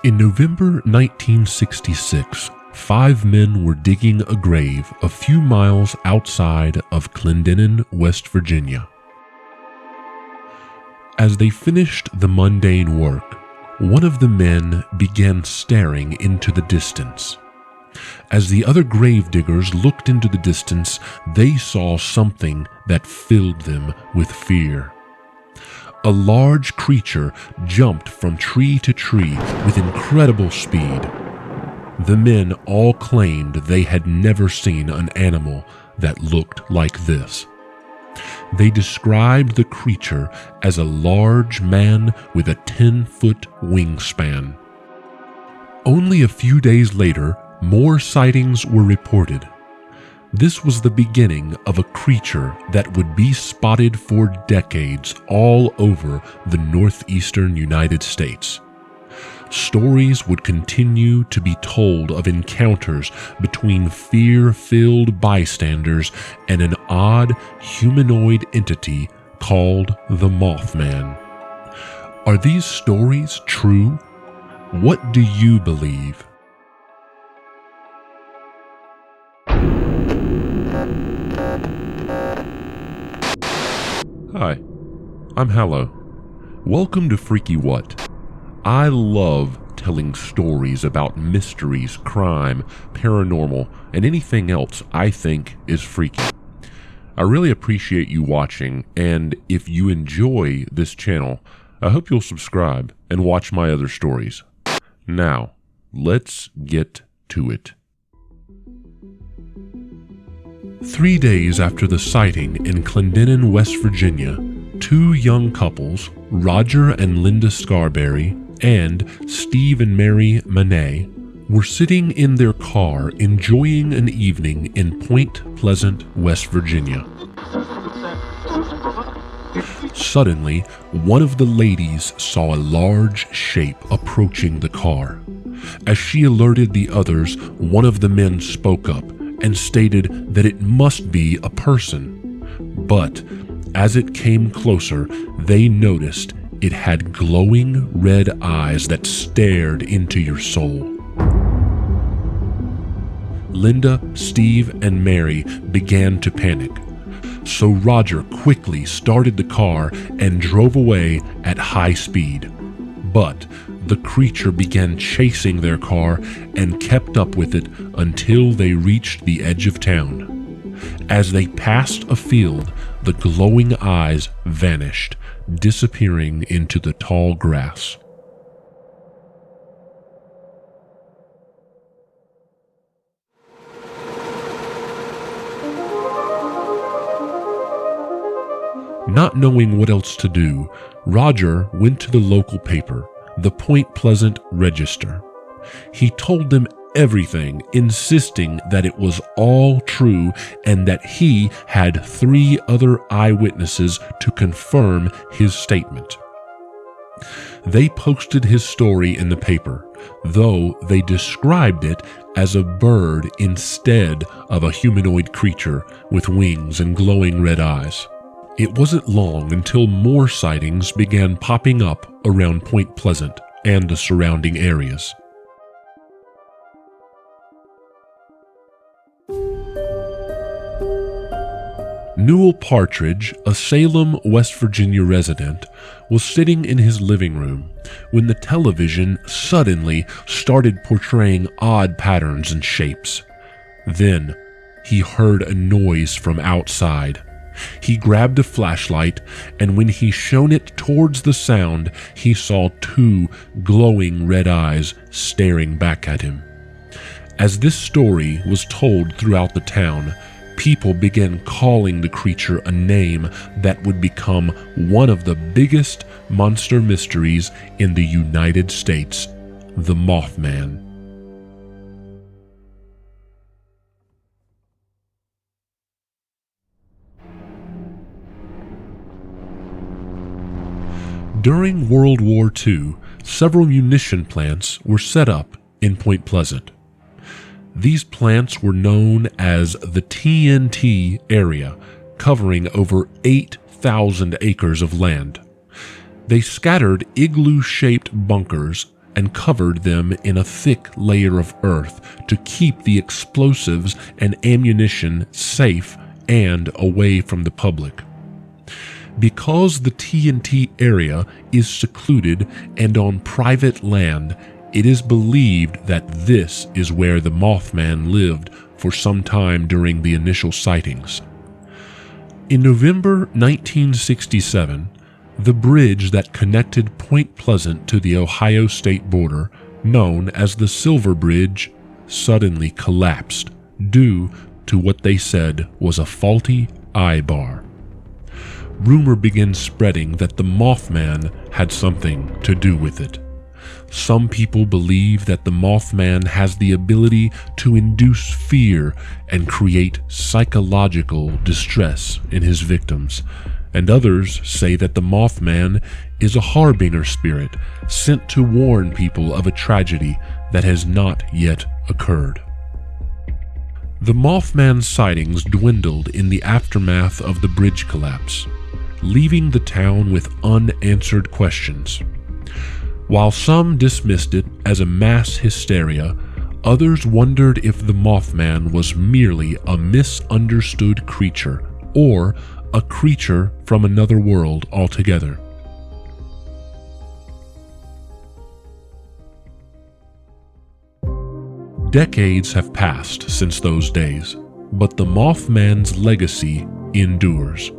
In November 1966, 5 men were digging a grave a few miles outside of Clendinin, West Virginia. As they finished the mundane work, one of the men began staring into the distance. As the other gravediggers looked into the distance, they saw something that filled them with fear. A large creature jumped from tree to tree with incredible speed. The men all claimed they had never seen an animal that looked like this. They described the creature as a large man with a 10-foot wingspan. Only a few days later, more sightings were reported. This was the beginning of a creature that would be spotted for decades all over the northeastern United States. Stories would continue to be told of encounters between fear-filled bystanders and an odd humanoid entity called the Mothman. Are these stories true? What do you believe? Hi, I'm Hallow. Welcome to Freaky What. I love telling stories about mysteries, crime, paranormal, and anything else I think is freaky. I really appreciate you watching, and if you enjoy this channel, I hope you'll subscribe and watch my other stories. Now, let's get to it. 3 days after the sighting in Clendinin, West Virginia, 2 young couples, Roger and Linda Scarberry and Steve and Mary Manet, were sitting in their car enjoying an evening in Point Pleasant, West Virginia. Suddenly, one of the ladies saw a large shape approaching the car. As she alerted the others, one of the men spoke up and stated that it must be a person. But as it came closer, they noticed it had glowing red eyes that stared into your soul. Linda, Steve, and Mary began to panic. So Roger quickly started the car and drove away at high speed. But the creature began chasing their car and kept up with it until they reached the edge of town. As they passed a field, the glowing eyes vanished, disappearing into the tall grass. Not knowing what else to do, Roger went to the local paper, the Point Pleasant Register. He told them everything, insisting that it was all true and that he had 3 other eyewitnesses to confirm his statement. They posted his story in the paper, though they described it as a bird instead of a humanoid creature with wings and glowing red eyes. It wasn't long until more sightings began popping up around Point Pleasant and the surrounding areas. Newell Partridge, a Salem, West Virginia resident, was sitting in his living room when the television suddenly started portraying odd patterns and shapes. Then he heard a noise from outside. He grabbed a flashlight, and when he shone it towards the sound, he saw 2 glowing red eyes staring back at him. As this story was told throughout the town, people began calling the creature a name that would become one of the biggest monster mysteries in the United States, the Mothman. During World War II, several munition plants were set up in Point Pleasant. These plants were known as the TNT area, covering over 8,000 acres of land. They scattered igloo-shaped bunkers and covered them in a thick layer of earth to keep the explosives and ammunition safe and away from the public. Because the TNT area is secluded and on private land, it is believed that this is where the Mothman lived for some time during the initial sightings. In November 1967, the bridge that connected Point Pleasant to the Ohio state border, known as the Silver Bridge, suddenly collapsed due to what they said was a faulty eye bar. Rumor began spreading that the Mothman had something to do with it. Some people believe that the Mothman has the ability to induce fear and create psychological distress in his victims, and others say that the Mothman is a harbinger spirit sent to warn people of a tragedy that has not yet occurred. The Mothman sightings dwindled in the aftermath of the bridge collapse, leaving the town with unanswered questions. While some dismissed it as a mass hysteria, others wondered if the Mothman was merely a misunderstood creature or a creature from another world altogether. Decades have passed since those days, but the Mothman's legacy endures.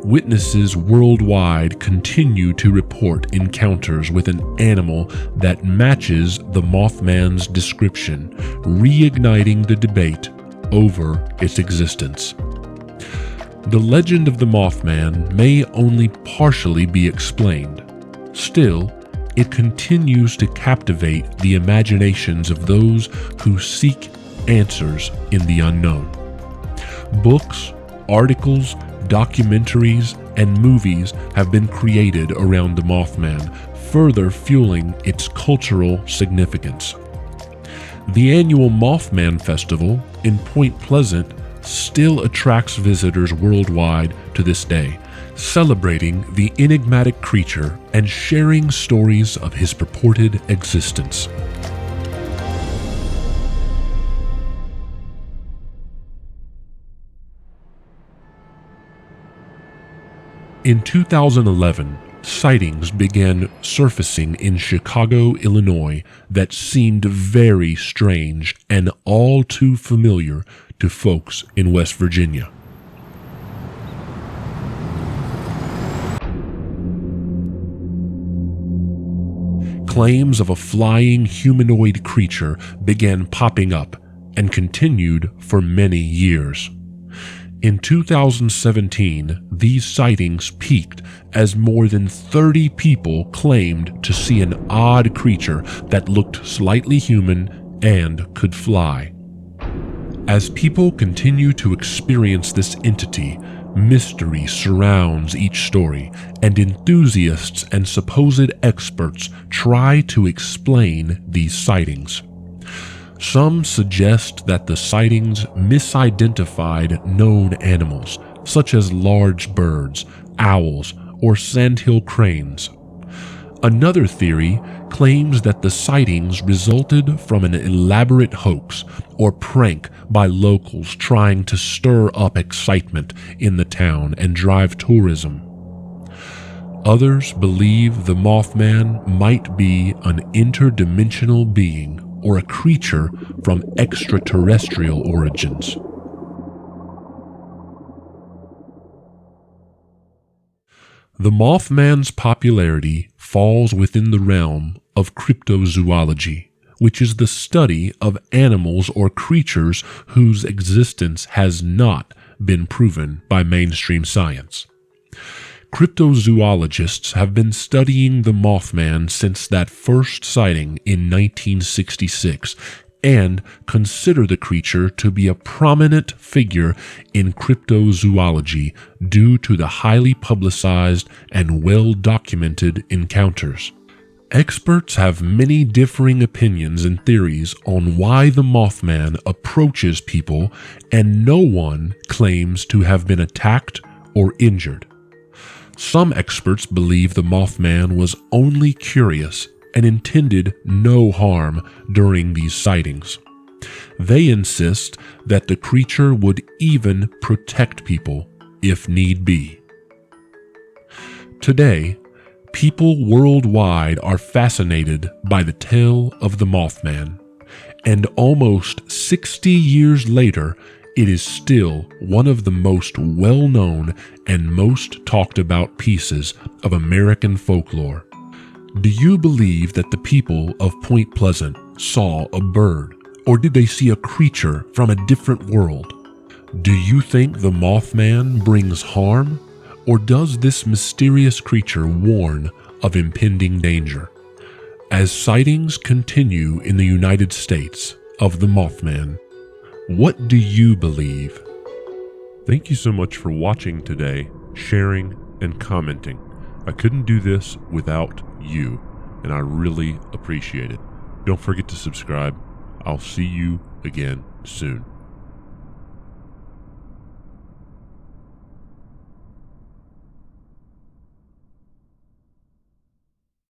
Witnesses worldwide continue to report encounters with an animal that matches the Mothman's description, reigniting the debate over its existence. The legend of the Mothman may only partially be explained. Still, it continues to captivate the imaginations of those who seek answers in the unknown. Books, articles, documentaries, and movies have been created around the Mothman, further fueling its cultural significance. The annual Mothman Festival in Point Pleasant still attracts visitors worldwide to this day, celebrating the enigmatic creature and sharing stories of his purported existence. In 2011, sightings began surfacing in Chicago, Illinois that seemed very strange and all too familiar to folks in West Virginia. Claims of a flying humanoid creature began popping up and continued for many years. In 2017, these sightings peaked as more than 30 people claimed to see an odd creature that looked slightly human and could fly. As people continue to experience this entity, mystery surrounds each story, and enthusiasts and supposed experts try to explain these sightings. Some suggest that the sightings misidentified known animals, such as large birds, owls, or sandhill cranes. Another theory claims that the sightings resulted from an elaborate hoax or prank by locals trying to stir up excitement in the town and drive tourism. Others believe the Mothman might be an interdimensional being or a creature from extraterrestrial origins. The Mothman's popularity falls within the realm of cryptozoology, which is the study of animals or creatures whose existence has not been proven by mainstream science. Cryptozoologists have been studying the Mothman since that first sighting in 1966, and consider the creature to be a prominent figure in cryptozoology due to the highly publicized and well-documented encounters. Experts have many differing opinions and theories on why the Mothman approaches people, and no one claims to have been attacked or injured. Some experts believe the Mothman was only curious and intended no harm during these sightings. They insist that the creature would even protect people if need be. Today, people worldwide are fascinated by the tale of the Mothman, and almost 60 years later, it is still one of the most well-known and most talked about pieces of American folklore. Do you believe that the people of Point Pleasant saw a bird, or did they see a creature from a different world? Do you think the Mothman brings harm, or does this mysterious creature warn of impending danger? As sightings continue in the United States of the Mothman, what do you believe? Thank you so much for watching today, sharing, and commenting. I couldn't do this without you, and I really appreciate it. Don't forget to subscribe. I'll see you again soon.